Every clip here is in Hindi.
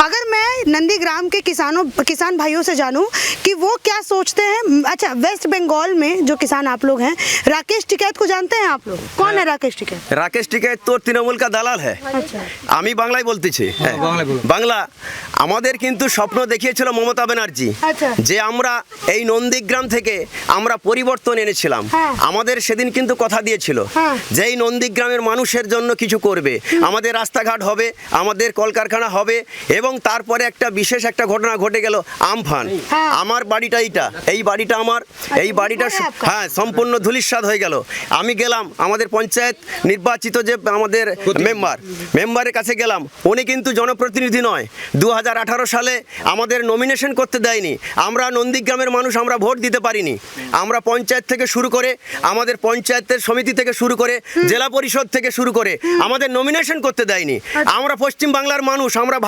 अगर मैं नंदीग्राम के किसान भाइयों से जानूं कि वो क्या सोचते हैं। अच्छा, वेस्ट बंगाल में जो किसान आप लोग हैं, राकेश टिकैत को जानते हैं आप लोग? कौन है राकेश टिकैत? राकेश टिकैत तो तृणमूल का দালাল है। আমি বাংলায় বলতেছি, বাংলা। আমাদের কিন্তু স্বপ্ন দেখিয়েছিল মমতা ব্যানার্জি যে আমরা এই নন্দীগ্রাম থেকে আমরা পরিবর্তন এনেছিলাম। আমাদের সেদিন কিন্তু কথা দিয়েছিল যে এই নন্দীগ্রামের মানুষের জন্য কিছু করবে, আমাদের রাস্তাঘাট হবে, আমাদের কলকারখানা হবে। এবং তারপরে একটা বিশেষ একটা ঘটনা ঘটে গেল, আমফান। আমার বাড়িটা এই বাড়িটা আমার, এই বাড়িটা হ্যাঁ সম্পূর্ণ ধূলিসাৎ হয়ে গেল। আমি গেলাম আমাদের পঞ্চায়েত নির্বাচিত যে আমাদের মেম্বারের কাছে গেলাম, উনি কিন্তু জনপ্রতিনিধি নয়। 2018 সালে আমাদের নমিনেশন করতে দেয়নি। আমরা নন্দীগ্রামের মানুষ, আমরা ভোট দিতে পারিনি। আমরা পঞ্চায়েত থেকে শুরু করে, আমাদের পঞ্চায়েতের সমিতি থেকে শুরু করে, জেলা পরিষদ থেকে শুরু করে আমাদের নমিনেশন করতে দেয়নি। আমরা পশ্চিম বাংলার মানুষ, আমরা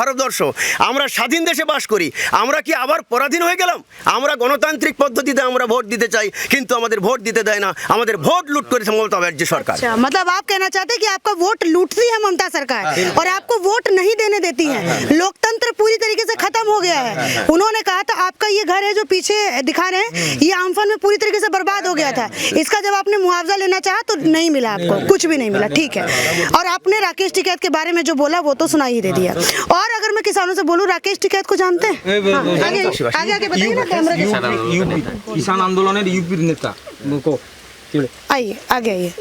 ভারতবর্ষ, আমরা স্বাধীন দেশে বাস করি। আমরা কি আবার পরাধীন হয়ে গেলাম? আমরা গণতান্ত্রিক পদ্ধতিতে আমরা ভোট দিতে চাই, কিন্তু আমাদের ভোট দিতে দেয় না। আমাদের ভোট লুট করেছে মমতা ব্যানার্জি সরকার। मतलब आप कहना चाहते हैं कि आपका वोट लूटती है ममता सरकार और आपको वोट नहीं देने देती है। लोकतंत्र पूरी तरीके से खत्म हो गया है। उन्होंने कहा था आपका ये घर है जो पीछे दिखा रहे हैं, ये आम्फान में पूरी तरीके से बर्बाद हो गया था। इसका जब आपने मुआवजा लेना चाहा तो नहीं मिला, आपको कुछ भी नहीं मिला, ठीक है। और आपने राकेश टिकैत के बारे में जो बोला वो तो सुना ही दे दिया। और अगर मैं किसानों से बोलूं, राकेश टिकैत को जानते हैं? आगे बताइए ना, कैमरा के सामने। किसान आंदोलन यूपी नेता आइए, आगे आइए।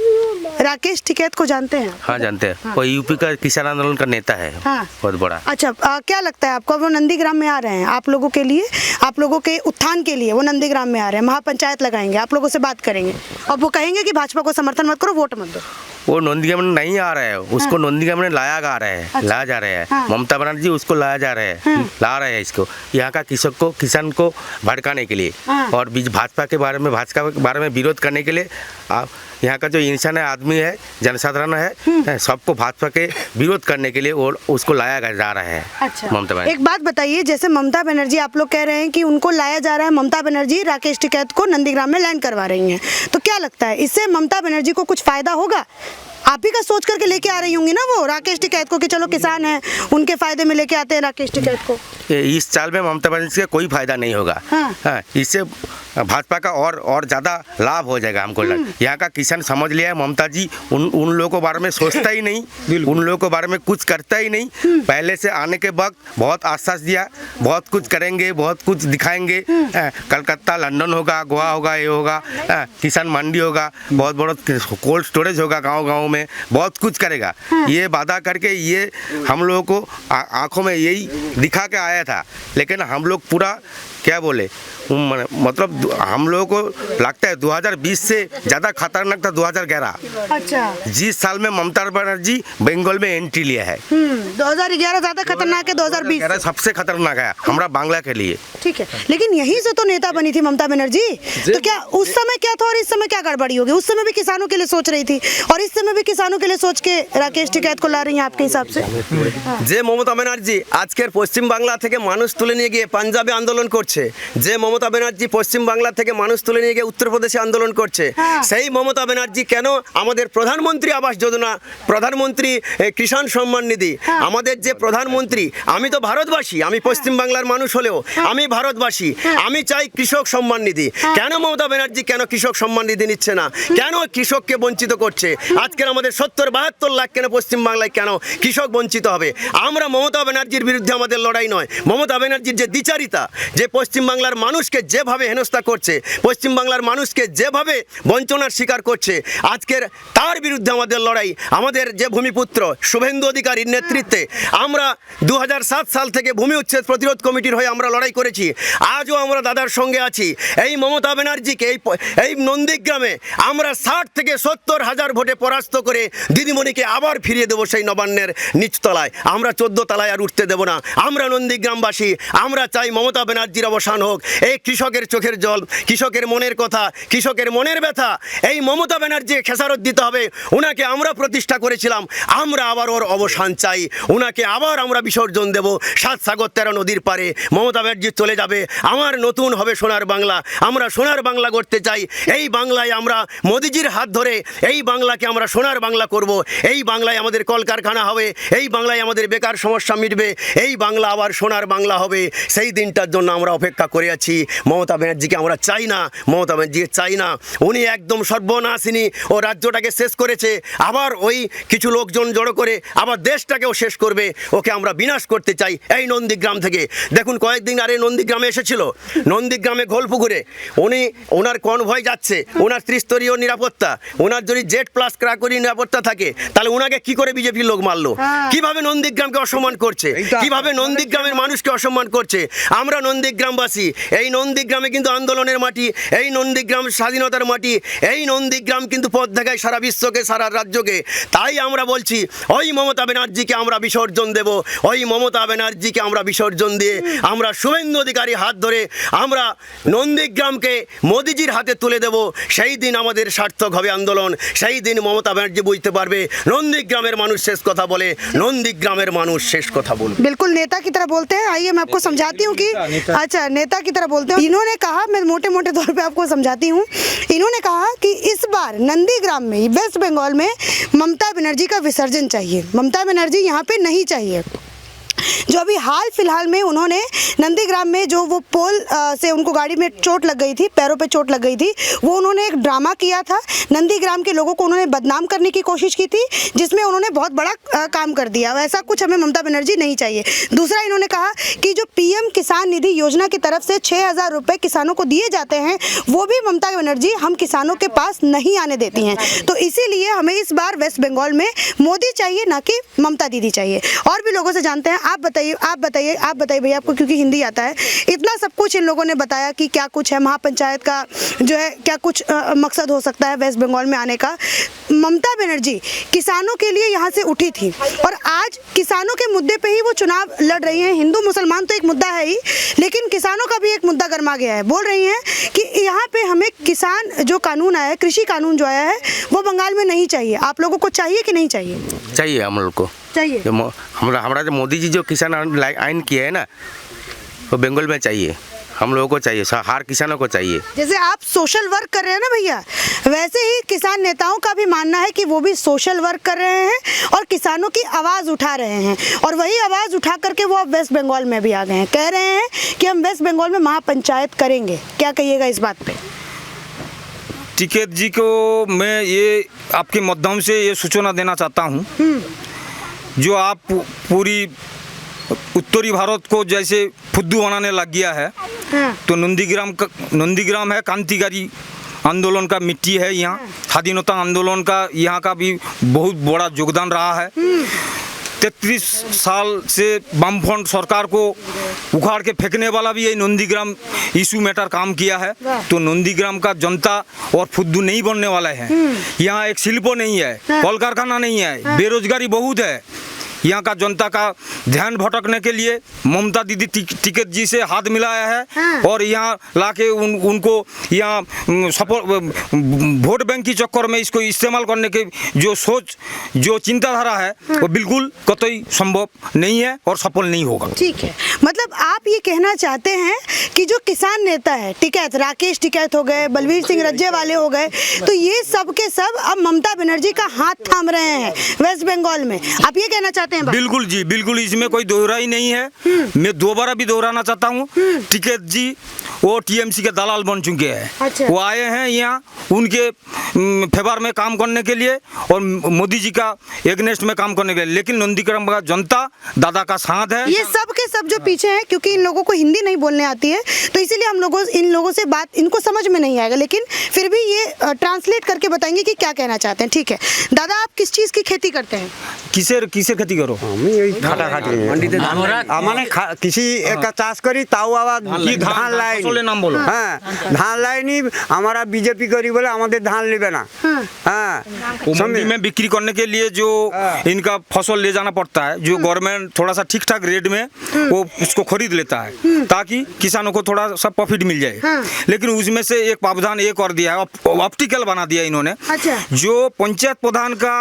राकेश टिकैत को जानते हैं? हाँ जानते हैं। वो यूपी का किसान आंदोलन का नेता है, बहुत बड़ा। अच्छा, क्या लगता है आपको? वो नंदीग्राम में आ रहे हैं आप लोगों के लिए, आप लोगों के उत्थान के लिए वो नंदीग्राम में आ रहे हैं, महापंचायत लगाएंगे, आप लोगों से बात करेंगे और वो कहेंगे कि भाजपा को समर्थन मत करो, वोट मत दो। वो नंदीग्राम में नहीं आ रहा है, उसको नंदीग्राम में लाया जा रहा है, लाया जा रहा है। ममता बनर्जी उसको लाया जा रहा है, ला रहे हैं इसको, यहाँ का किसान को भड़काने के लिए और भाजपा के बारे में विरोध करने के लिए। यहाँ का जो इंसान है, आदमी है, जनसाधारण है, सबको भाजपा के विरोध करने के लिए और उसको लाया जा रहा है। अच्छा, ममता बनर्जी। एक बात बताइए, जैसे ममता बनर्जी आप लोग कह रहे हैं कि उनको लाया जा रहा है, ममता बनर्जी राकेश टिकैत को नंदीग्राम में लैंड करवा रही हैं, तो क्या लगता है इससे ममता बनर्जी को कुछ फायदा होगा? आप ही का सोच करके लेके आ रही होंगी ना वो राकेश टिकैत को, कि चलो किसान है उनके फायदे में लेके आते हैं राकेश टिकैत को। इस साल में ममता बनर्जी का कोई फायदा नहीं होगा। इससे भाजपा का और ज़्यादा लाभ हो जाएगा हमको। यहाँ का किसान समझ लिया है ममता जी उन लोगों के बारे में सोचता ही नहीं, उन लोगों के बारे में कुछ करता ही नहीं। पहले से आने के वक्त बहुत आश्वास दिया, बहुत कुछ करेंगे, बहुत कुछ दिखाएंगे, कलकत्ता लंदन होगा, गोवा होगा, ये होगा, किसान मंडी होगा, बहुत बड़ा कोल्ड स्टोरेज होगा, गाँव में बहुत कुछ करेगा। ये वादा करके ये हम लोगों को आंखों में यही दिखा के आया था, लेकिन हम लोग पूरा क्या बोले, मतलब हम लोगों को लगता है 2020 से ज़्यादा खतरनाक था 2011। अच्छा, जिस साल में ममता बनर्जी बंगाल में एंट्री लिया है। 2011 ज़्यादा खतरनाक है, 2020 सबसे खतरनाक है हमारा बांग्ला के लिए। ठीक है, लेकिन यहीं से तो नेता बनी थी ममता बनर्जी, तो क्या उस समय क्या था और इस समय क्या गड़बड़ी होगी? उस समय भी किसानों के लिए सोच रही थी और इस समय भी किसानों के लिए सोच के राकेश टिकैत को ला रही हैं आपके हिसाब से? যে মমতা ব্যানার্জি আজকের পশ্চিম বাংলা থেকে মানুষ তুলে নিয়ে গিয়ে পাঞ্জাবে আন্দোলন করছে, যে মমতা ব্যানার্জি পশ্চিম বাংলা থেকে মানুষ তুলে নিয়ে গিয়ে উত্তরপ্রদেশে আন্দোলন করছে, সেই মমতা ব্যানার্জি কেন আমাদের প্রধানমন্ত্রী আবাস যোজনা, প্রধানমন্ত্রী কিষাণ সম্মান নিধি, আমাদের যে প্রধানমন্ত্রী, আমি তো ভারতবাসী, আমি পশ্চিম বাংলার মানুষ হলেও আমি ভারতবাসী, আমি চাই কৃষক সম্মান নিধি। কেন মমতা ব্যানার্জি কেন কৃষক সম্মান নিধি নিচ্ছে না? কেন কৃষককে বঞ্চিত করছে? আজকের আমাদের 70-72 লাখ কেন পশ্চিম বাংলায় কেন কৃষক বঞ্চিত হবে? আমরা মমতা ব্যানার্জির বিরুদ্ধে আমাদের লড়াই নয়, মমতা ব্যানার্জির যে দ্বিচারিতা, যে পশ্চিম বাংলার মানুষকে যেভাবে হেনস্থা করছে, পশ্চিম বাংলার মানুষকে যেভাবে বঞ্চনার শিকার করছে, আজকের তার বিরুদ্ধে আমাদের লড়াই। আমাদের যে ভূমিপুত্র শুভেন্দু অধিকারীর নেতৃত্বে আমরা 2007 সাল থেকে ভূমি উচ্ছেদ প্রতিরোধ কমিটির হয়ে আমরা লড়াই করেছি। আজও আমরা দাদার সঙ্গে আছি। এই মমতা ব্যানার্জিকে এই নন্দীগ্রামে আমরা 60 থেকে 70 হাজার ভোটে পরাস্ত করে দিদিমণিকে আবার ফিরিয়ে দেবো সেই নবান্নের নিচতলায়। আমরা 14 তলায় আর উঠতে দেব না। আমরা নন্দীগ্রামবাসী, আমরা চাই মমতা ব্যানার্জির অবসান হোক। এই কৃষকের চোখের জল, কৃষকের মনের কথা, কৃষকের মনের ব্যথা এই মমতা ব্যানার্জি খেসারত দিতে হবে। ওনাকে আমরা প্রতিষ্ঠা করেছিলাম, আমরা আবার ওর অবসান চাই, ওনাকে আবার আমরা বিসর্জন দেব 7 সাগর 13 নদীর পারে। মমতা ব্যানার্জি চলে যাবে, আমার নতুন হবে সোনার বাংলা। আমরা সোনার বাংলা করতে চাই। এই বাংলায় আমরা মোদিজির হাত ধরে এই বাংলাকে আমরা সোনার বাংলা করব। এই বাংলায় আমাদের কলকারখানা হবে, এই বাংলায় আমাদের বেকার সমস্যা মিটবে, এই বাংলা আবার সোনার বাংলা হবে। সেই দিনটার জন্য আমরা অপেক্ষা করে আছি। মমতা ব্যানার্জিকে আমরা চাই না, মমতা ব্যানার্জিকে চাই না। উনি একদম সর্বনাশিনী, ও রাজ্যটাকে শেষ করেছে, আবার ওই কিছু লোকজন জড়ো করে আবার দেশটাকেও শেষ করবে। ওকে আমরা বিনাশ করতে চাই এই নন্দীগ্রাম থেকে। দেখুন কয়েকদিন আরে নন্দীগ্রামে এসেছিল, নন্দীগ্রামে ঘোলপুকুরে ওনার কনভয় যাচ্ছে, ওনার ত্রিস্তরীয় নিরাপত্তা, ওনার যদি জেড প্লাস ক্রাকরি নিরাপত্তা থাকে তাহলে ওনাকে কি করে বিজেপির লোক মারলো? কিভাবে নন্দীগ্রামকে অসম্মান করছে, কিভাবে নন্দীগ্রামের মানুষকে অসম্মান করছে। আমরা নন্দীগ্রামবাসী, এই নন্দীগ্রামে কিন্তু আন্দোলনের মাটি, এই নন্দীগ্রাম স্বাধীনতার মাটি, এই নন্দীগ্রাম কিন্তু পথ দেখায় সারা বিশ্বকে, সারা রাজ্যকে। তাই আমরা বলছি ওই মমতা ব্যানার্জিকে আমরা বিসর্জন দেব, ওই মমতা ব্যানার্জিকে আমরা বিসর্জন দিয়ে আমরা শুভেন্দু অধিকারী হাত ধরে আমরা নন্দীগ্রামকে মোদিজির হাতে তুলে দেব। সেই দিন আমাদের সার্থক হবে আন্দোলন, সেই দিন মমতা ব্যানার্জি বুঝতে পারবে নন্দীগ্রামের মানুষ শেষ কথা বলে, নন্দীগ্রামের মানুষ শেষ কথা বলবে। बिल्कुल नेता की तरह बोलते हैं। आइए मैं आपको समझाती हूँ कि अच्छा नेता की तरह बोलते हैं। इन्होंने कहा, मैं मोटे मोटे तौर पे आपको समझाती हूँ। इन्होंने कहा कि इस बार नंदीग्राम में, वेस्ट बंगाल में ममता बनर्जी का विसर्जन चाहिए, ममता बनर्जी यहाँ पे नहीं चाहिए। जो अभी हाल फिलहाल में उन्होंने नंदीग्राम में जो वो पोल से उनको गाड़ी में चोट लग गई थी, पैरों पे चोट लग गई थी, वो उन्होंने एक ड्रामा किया था। नंदीग्राम के लोगों को उन्होंने बदनाम करने की कोशिश की थी, जिसमें उन्होंने बहुत बड़ा काम कर दिया। ऐसा कुछ हमें ममता बनर्जी नहीं चाहिए। दूसरा इन्होंने कहा कि जो पीएम किसान निधि योजना की तरफ से 6,000 रुपये किसानों को दिए जाते हैं, वो भी ममता बनर्जी हम किसानों के पास नहीं आने देती हैं। तो इसीलिए हमें इस बार वेस्ट बंगाल में मोदी चाहिए, ना कि ममता दीदी चाहिए। और भी लोगों से जानते हैं। आप बताइए भैया, आपको क्योंकि हिंदी आता है। इतना सब कुछ इन लोगों ने बताया कि क्या कुछ है महापंचायत का, जो है क्या कुछ मकसद हो सकता है वेस्ट बंगाल में आने का। ममता बनर्जी किसानों के लिए यहाँ से उठी थी और आज किसानों के मुद्दे पे ही वो चुनाव लड़ रही हैं। हिंदू मुसलमान तो एक मुद्दा है ही, लेकिन किसानों का भी एक मुद्दा गर्मा गया है। बोल रही हैं कि यहाँ पे हमें किसान जो कानून आया है, कृषि कानून जो आया है, वो बंगाल में नहीं चाहिए। आप लोगों को चाहिए कि नहीं चाहिए? चाहिए हम लोग को, चाहिए। हमारा जो मोदी जी जो किसान आइन किया है ना, वो बंगाल में चाहिए, हम लोगों को चाहिए, हर किसानों को चाहिए। जैसे आप सोशल वर्क कर रहे हैं ना भैया, वैसे ही किसान नेताओं का भी मानना है कि वो भी सोशल वर्क कर रहे हैं और किसानों की आवाज़ उठा रहे हैं। और वही आवाज़ उठा करके वो अब वेस्ट बंगाल में भी आ गए हैं, कह रहे हैं कि हम वेस्ट बंगाल में महापंचायत करेंगे। क्या कहिएगा इस बात पे? टिकैत जी को मैं ये आपके माध्यम से ये सूचना देना चाहता हूँ, जो आप पूरी उत्तरी भारत को जैसे फुद्दू बनाने लग गया है, तो नंदीग्राम है क्रांतिकारी आंदोलन का मिट्टी है। यहाँ स्वाधीनता आंदोलन का यहाँ का भी बहुत बड़ा योगदान रहा है। 33 साल से वामफ्रंट सरकार को उखाड़ के फेंकने वाला भी ये नंदीग्राम इशू मैटर काम किया है। तो नंदीग्राम का जनता और फुद्दू नहीं बनने वाला है। यहाँ एक शिल्प नहीं है, कल कारखाना नहीं है, बेरोजगारी बहुत है। यहाँ का जनता का ध्यान भटकने के लिए ममता दीदी टिकैत जी से हाथ मिलाया है और यहाँ लाके उनको यहाँ वोट बैंक की चक्कर में इसको इस्तेमाल करने के जो सोच, जो चिंताधारा है, वो बिल्कुल कतई संभव नहीं है और सफल नहीं होगा। ठीक है, मतलब आप ये कहना चाहते हैं कि जो किसान नेता है टिकैत, राकेश टिकैत हो गए, बलवीर सिंह रज्जे वाले हो गए, तो ये सब के सब अब ममता बनर्जी का हाथ थाम रहे हैं वेस्ट बंगाल में। आप ये कहना चाहते हैं? बिल्कुल जी, बिल्कुल, इसमें कोई दोहराई नहीं है। मैं दोबारा भी दोहराना चाहता हूँ, टिकैत जी वो टीएमसी के दलाल बन चुके हैं। अच्छा। वो आए हैं यहाँ उनके फेवर में काम करने के लिए और मोदी जी का एगनेस्ट में काम करने के लिए, लेकिन नंदीग्राम का जनता दादा का साथ है। ये सब के सब जो पीछे हैं, क्योंकि इन लोगों को हिंदी नहीं बोलने आती है, तो इसीलिए हम लोगों इन लोगों से बात इनको समझ में नहीं आएगा, लेकिन फिर भी ये ट्रांसलेट करके बताएंगे कि क्या कहना चाहते हैं। ठीक है दादा, आप किस चीज़ की खेती करते हैं? কিসের খেতি করো? আমি এই খাটাখাটি মানে কৃষি একটা চাষ করি, তাও আবার ধান লাইনি। ফসলের নাম বলো। হ্যাঁ, ধান লাইনি আমরা বিজেপি করি বলে আমাদের ধান लेবে না। हाँ, मंडी में बिक्री करने के लिए जो इनका फसल ले जाना पड़ता है, जो गवर्नमेंट थोड़ा सा ठीक ठाक रेट में वो उसको खरीद लेता है ताकि किसानों को थोड़ा सा प्रॉफिट मिल जाए। लेकिन उसमें से एक प्रावधान एक और दिया है, ऑप्टिकल बना दिया इन्होंने। अच्छा। जो पंचायत प्रधान का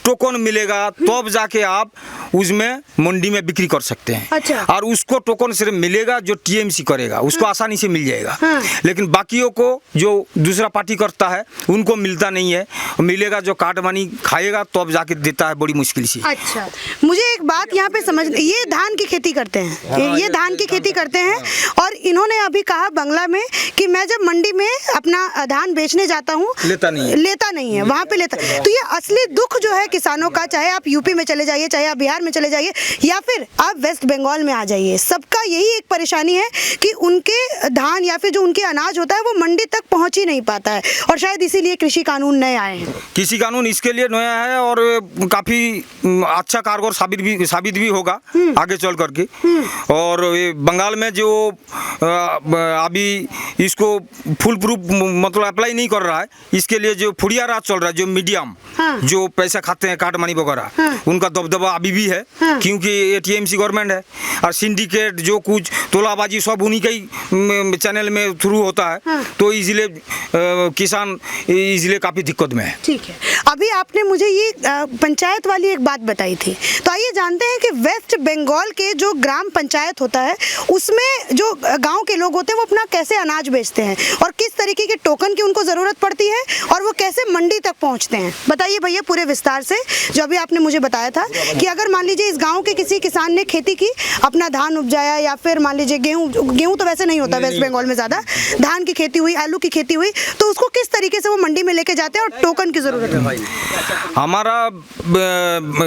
टोकन मिलेगा तब जाके आप उसमें मंडी में बिक्री कर सकते हैं। अच्छा। और उसको टोकन सिर्फ मिलेगा जो टीएमसी करेगा, उसको आसानी से मिल जाएगा। लेकिन बाकियों को जो दूसरा पार्टी करता है उनको मिलता नहीं है, मिलेगा जो कार्ड मनी खाएगा तब जाके देता है बड़ी मुश्किल से। अच्छा, मुझे एक बात यहाँ पे समझ, ये धान की खेती करते हैं, ये धान की खेती करते हैं और इन्होंने अभी कहा बंगला में कि मैं जब मंडी में अपना धान बेचने जाता हूँ लेता नहीं है वहाँ पे लेता। तो ये असली दुख जो है किसानों का, चाहे आप यूपी में चले जाइए, चाहे आप बिहार में चले जाइए या फिर आप वेस्ट बंगाल में आ जाइए, सबका यही एक परेशानी है कि उनके धान या फिर जो उनके अनाज होता है वो मंडी तक पहुंच ही नहीं पाता है। और शायद इसीलिए कृषि कानून नए आए हैं। कृषि कानून इसके लिए नया है और काफी अच्छा कारगर साबित भी होगा आगे चल करके। और ये बंगाल में जो अभी इसको फुल प्रूफ मतलब अप्लाई नहीं कर रहा है, इसके लिए जो फुड़िया राज चल रहा है, जो मीडियम जो पैसा खाते हैं कार्ड मनी वगैरह, उनका दबदबा अभी भी है क्योंकि ये टीएमसी गवर्नमेंट है। और सिंडिकेट जो कुछ तोलाबाजी सब उन्हीं के ही चैनल में थ्रू होता है, तो इसलिए किसान इसलिए काफ़ी दिक्कत में है। ठीक है, अभी आपने मुझे ये पंचायत वाली एक बात बताई थी, तो आइए जानते हैं कि वेस्ट बंगाल के जो ग्राम पंचायत होता है उसमें जो गांव के लोग होते हैं वो अपना कैसे अनाज बेचते हैं और किस तरीके के टोकन की उनको ज़रूरत पड़ती है और वो कैसे मंडी तक पहुंचते हैं। बताइए भैया पूरे विस्तार से, जो अभी आपने मुझे बताया था कि अगर मान लीजिए इस गाँव के किसी किसान ने खेती की, अपना धान उपजाया या फिर मान लीजिए गेहूँ तो वैसे नहीं होता वेस्ट बंगाल में ज़्यादा, धान की खेती हुई, आलू की खेती हुई, तो उसको किस तरीके से वो मंडी में लेके जाते हैं और टोकन की ज़रूरत है। हमारा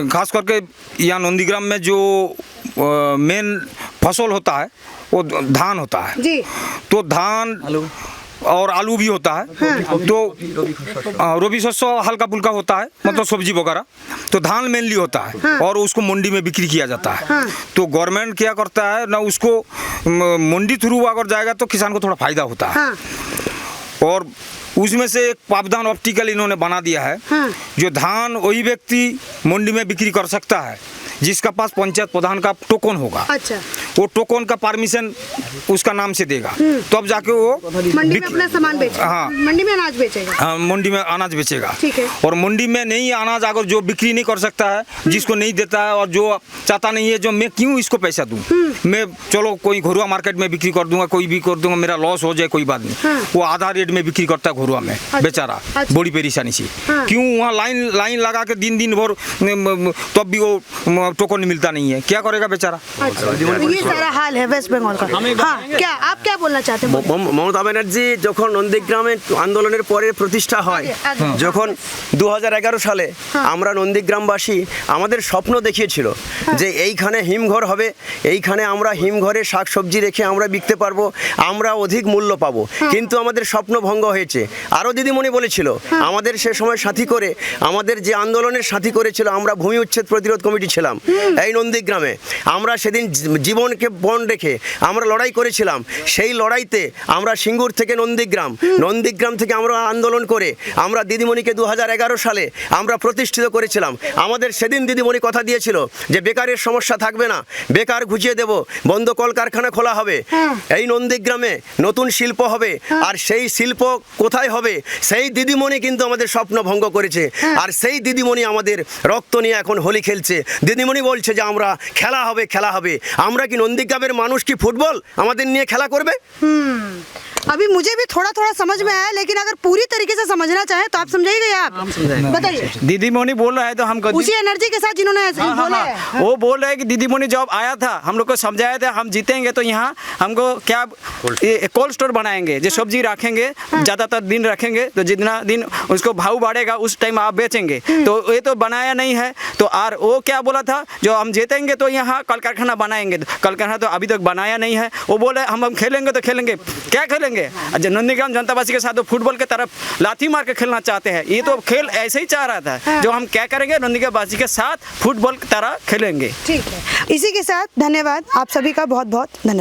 खास करके यहाँ नंदीग्राम में जो मेन फसल होता है वो धान होता है जी। तो धान और आलू भी होता है, तो रबी शस्य हल्का फुल्का होता है, मतलब सब्जी वगैरह। तो धान मेनली होता है और उसको मंडी में बिक्री किया जाता है। तो गवर्नमेंट क्या करता है ना, उसको मंडी थ्रू अगर जाएगा तो किसान को थोड़ा फायदा होता है। और उसमें से एक प्रावधान ऑप्टिकल इन्होंने बना दिया है, जो धान वही व्यक्ति मंडी में बिक्री कर सकता है जिसका पास पंचायत प्रधान का टोकन होगा। अच्छा। वो टोकन का परमिशन उसका नाम से देगा, तब जाके वो मंडी में अपना सामान बेचेगा। हाँ, मंडी में अनाज बेचेगा। हाँ, मंडी में अनाज बेचेगा। ठीक है। और मंडी में नहीं अनाज अगर जो बिक्री नहीं कर सकता है, जिसको नहीं देता है और जो चाहता नहीं है, जो मैं क्यों इसको पैसा दूं, मैं चलो कोई घरुआ मार्केट में बिक्री कर दूंगा, कोई भी कर दूंगा, मेरा लॉस हो जाए कोई बात नहीं। वो आधा रेट में बिक्री करता है घरुआ में बेचारा, बड़ी परेशानी से। क्यों वहाँ लाइन लगा के दिन भर, तब भी वो टोकन मिलता नहीं है, क्या करेगा बेचारा। ये सारा हाल है वेस्ट बंगाल का। हाँ, क्या आप क्या बोलना चाहते हैं? মমতা ব্যানার্জি যখন নন্দীগ্রামে আন্দোলনের পরে প্রতিষ্ঠা হয়, যখন 2011 সালে আমরা নন্দীগ্রামবাসী আমাদের স্বপ্ন দেখিয়েছিল যে এইখানে হিমঘর হবে, এইখানে আমরা হিমঘরে শাকসবজি রেখে আমরা বিকতে পারবো, আমরা অধিক মূল্য পাবো। কিন্তু আমাদের স্বপ্ন ভঙ্গ হয়েছে। আরও দিদিমণি বলেছিল আমাদের সে সময় সাথী করে, আমাদের যে আন্দোলনের সাথী করেছিল, আমরা ভূমি উচ্ছেদ প্রতিরোধ কমিটি ছিলাম এই নন্দীগ্রামে। আমরা সেদিন জীবনকে বন রেখে আমরা লড়াই করেছিলাম। সেই লড়াইতে আমরা সিঙ্গুর থেকে নন্দীগ্রাম থেকে আমরা আন্দোলন করে আমরা দিদিমণিকে 2011 সালে আমরা প্রতিষ্ঠিত করেছিলাম। আমাদের সেদিন দিদিমণি কথা দিয়েছিল যে বেকারের সমস্যা থাকবে না, বেকার ঘুচিয়ে দেব, বন্ধ কলকারখানা খোলা হবে, এই নন্দীগ্রামে নতুন শিল্প হবে। আর সেই শিল্প কোথায় হবে, সেই দিদিমণি কিন্তু আমাদের স্বপ্ন ভঙ্গ করেছে। আর সেই দিদিমণি আমাদের রক্ত নিয়ে এখন হোলি খেলছে। দিদিমণি বলছে যে আমরা খেলা হবে। আমরা কি নন্দীগ্রামের মানুষ কি ফুটবল আমাদের নিয়ে খেলা করবে? अभी मुझे भी थोड़ा थोड़ा समझ में आया, लेकिन अगर पूरी तरीके से समझना चाहे तो आप समझाइएगा या आप बताइए। दीदी मोनी बोल रहा है तो हमको उसी एनर्जी के साथ जिन्होंने ऐसे ही बोला है। वो बोल रहे हैं कि दीदी मोनी जब आया था हम लोग को समझाया था हम जीतेंगे तो यहाँ हमको क्या कोल्ड स्टोर बनाएंगे, जो सब्जी रखेंगे ज़्यादातर दिन रखेंगे, तो जितना दिन उसको भाव बढ़ेगा उस टाइम आप बेचेंगे। तो ये तो बनाया नहीं है। तो और वो क्या बोला था, जो हम जीतेंगे तो यहाँ कल कारखाना बनाएंगे, कल कारखाना तो अभी तक बनाया नहीं है। वो बोले हम खेलेंगे तो खेलेंगे, क्या खेलेंगे? नंदीग्राम जनतावासी के साथ तो फुटबॉल के तरफ लाठी मार के खेलना चाहते हैं। ये तो खेल ऐसे ही चाह रहा था, जो हम क्या करेंगे नंदीग्राम वासी के साथ फुटबॉल की तरह खेलेंगे। ठीक है, इसी के साथ धन्यवाद, आप सभी का बहुत बहुत धन्यवाद।